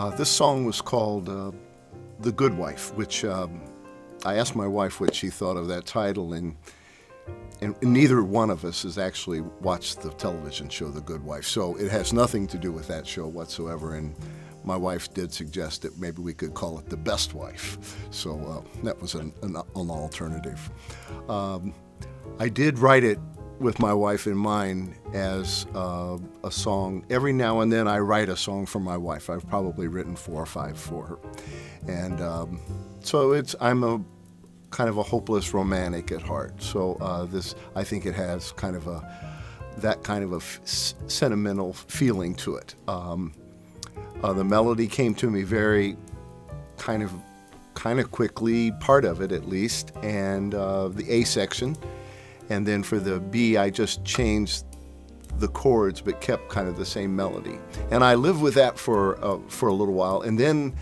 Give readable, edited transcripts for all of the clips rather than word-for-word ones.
This song was called The Good Wife, which I asked my wife what she thought of that title, and neither one of us has actually watched the television show The Good Wife, so it has nothing to do with that show whatsoever, and my wife did suggest that maybe we could call it The Best Wife, so that was an alternative. I did write it with my wife in mind as a song. Every now and then I write a song for my wife. I've probably written 4 or 5 for her. And so I'm a kind of a hopeless romantic at heart. So I think it has kind of that kind of a sentimental feeling to it. The melody came to me very kind of quickly, part of it at least, and the A section. And then for the B, I just changed the chords but kept kind of the same melody. And I lived with that for a little while, and then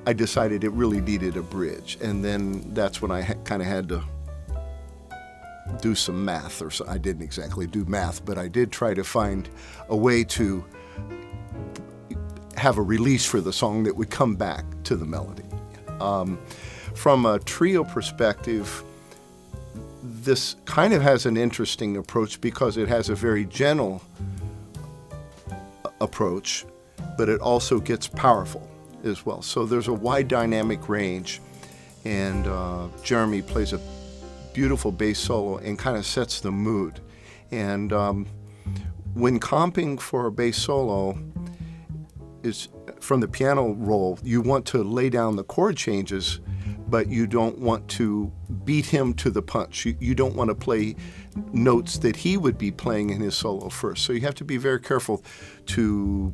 I decided it really needed a bridge. And then that's when I kind of had to do some math, or so. I didn't exactly do math, but I did try to find a way to have a release for the song that would come back to the melody. From a trio perspective, this kind of has an interesting approach because it has a very gentle approach, but it also gets powerful as well. So there's a wide dynamic range, and Jeremy plays a beautiful bass solo and kind of sets the mood. And when comping for a bass solo, is from the piano roll, you want to lay down the chord changes, but you don't want to beat him to the punch. You don't want to play notes that he would be playing in his solo first. So you have to be very careful to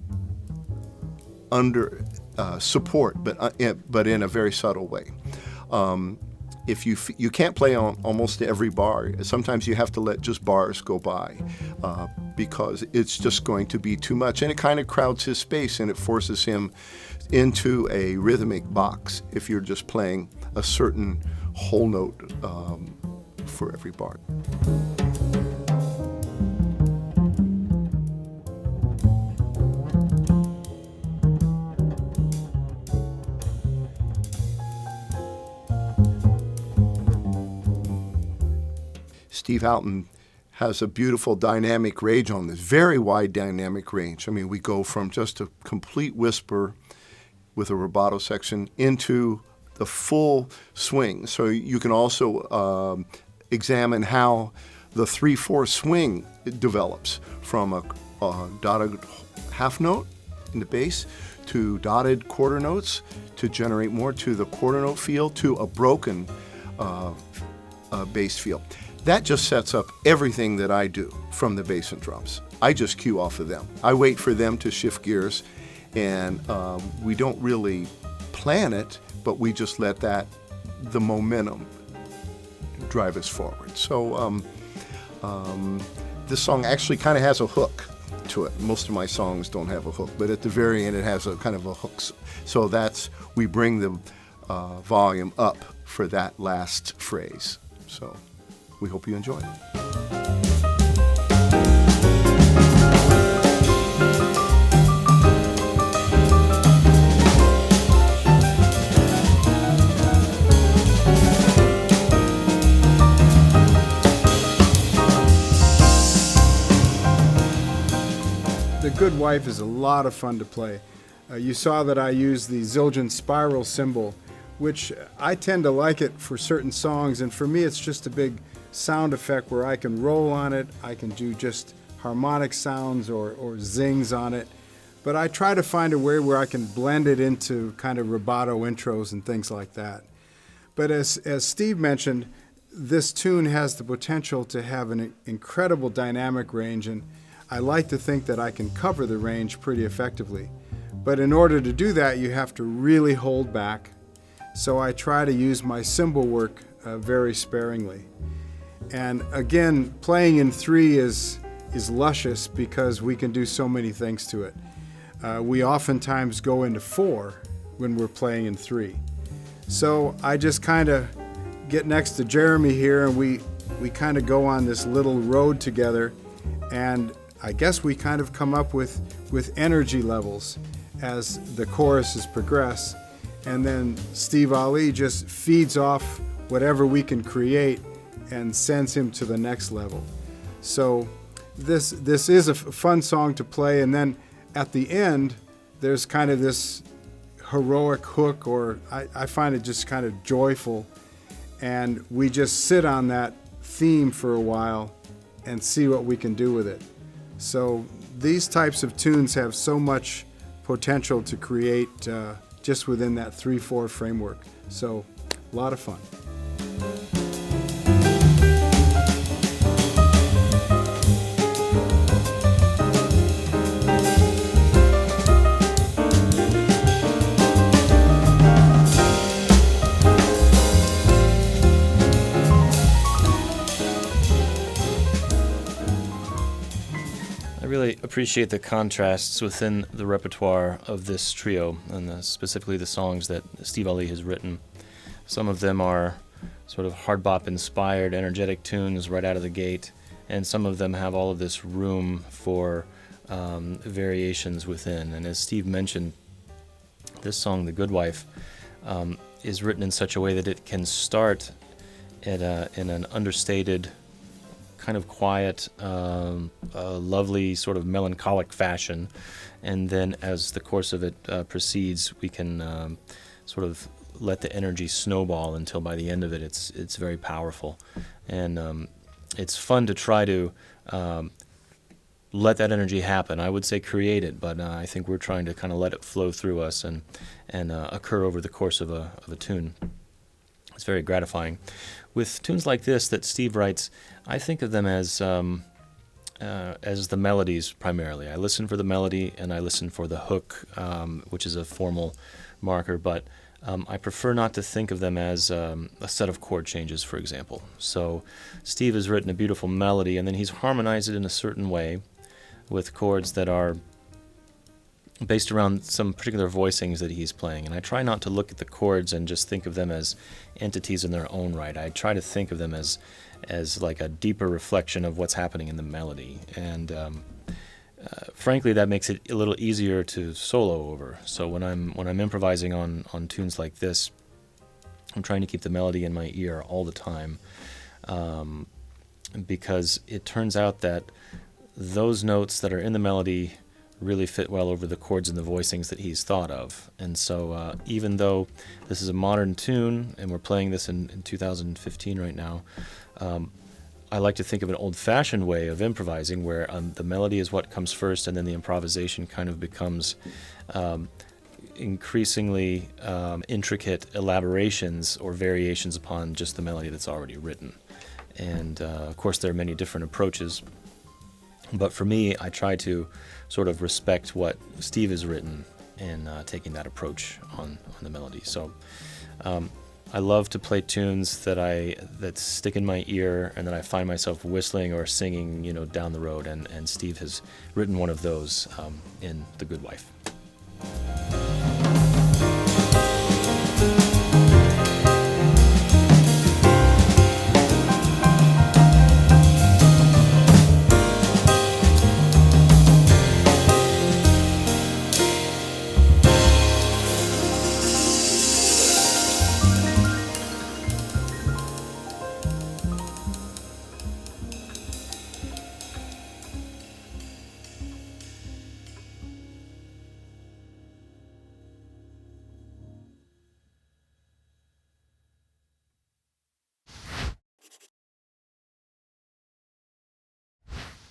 support, but in a very subtle way. If you can't play on almost every bar. Sometimes you have to let just bars go by because it's just going to be too much, and it kind of crowds his space and it forces him into a rhythmic box if you're just playing a certain whole note for every bar. Steve Houghton has a beautiful dynamic range on this, very wide dynamic range. I mean, we go from just a complete whisper with a rubato section into the full swing. So you can also examine how the 3/4 swing develops from a dotted half note in the bass to dotted quarter notes to generate more to the quarter note feel to a broken bass feel. That just sets up everything that I do from the bass and drums. I just cue off of them. I wait for them to shift gears, and we don't really plan it, but we just let the momentum drive us forward. So this song actually kind of has a hook to it. Most of my songs don't have a hook, but at the very end it has a kind of a hook. So we bring the volume up for that last phrase. So we hope you enjoy it. The Good Wife is a lot of fun to play. You saw that I used the Zildjian spiral cymbal, which I tend to like it for certain songs, and for me it's just a big sound effect where I can roll on it, I can do just harmonic sounds or zings on it, but I try to find a way where I can blend it into kind of rubato intros and things like that. But as Steve mentioned, this tune has the potential to have an incredible dynamic range, and I like to think that I can cover the range pretty effectively. But in order to do that, you have to really hold back, so I try to use my cymbal work very sparingly. And again, playing in 3 is luscious because we can do so many things to it. We oftentimes go into 4 when we're playing in 3. So I just kind of get next to Jeremy here, and we kind of go on this little road together, and I guess we kind of come up with energy levels. as the choruses progress. And then Steve Allee just feeds off whatever we can create and sends him to the next level. So this is a fun song to play. And then at the end, there's kind of this heroic hook, or I find it just kind of joyful. And we just sit on that theme for a while and see what we can do with it. So these types of tunes have so much potential to create just within that 3/4 framework. So a lot of fun. I really appreciate the contrasts within the repertoire of this trio, and specifically the songs that Steve Allee has written. Some of them are sort of hard bop inspired, energetic tunes right out of the gate, and some of them have all of this room for variations within. And as Steve mentioned, this song, The Good Wife, is written in such a way that it can start in an understated, kind of quiet, lovely sort of melancholic fashion, and then as the course of it proceeds, we can sort of let the energy snowball until by the end of it it's very powerful. And it's fun to try to let that energy happen. I would say create it, but I think we're trying to kind of let it flow through us and occur over the course of a tune. It's very gratifying. With tunes like this that Steve writes, I think of them as the melodies primarily. I listen for the melody and I listen for the hook, which is a formal marker, but I prefer not to think of them as a set of chord changes, for example. So Steve has written a beautiful melody and then he's harmonized it in a certain way with chords that are based around some particular voicings that he's playing. And I try not to look at the chords and just think of them as entities in their own right. I try to think of them as like a deeper reflection of what's happening in the melody. And frankly, that makes it a little easier to solo over. So when I'm improvising on tunes like this, I'm trying to keep the melody in my ear all the time, because it turns out that those notes that are in the melody really fit well over the chords and the voicings that he's thought of. And so even though this is a modern tune and we're playing this in 2015 right now, I like to think of an old-fashioned way of improvising where the melody is what comes first and then the improvisation kind of becomes increasingly intricate elaborations or variations upon just the melody that's already written. And of course there are many different approaches, but for me I try to sort of respect what Steve has written in taking that approach on the melody. So I love to play tunes that stick in my ear and that I find myself whistling or singing, down the road. And Steve has written one of those in The Good Wife.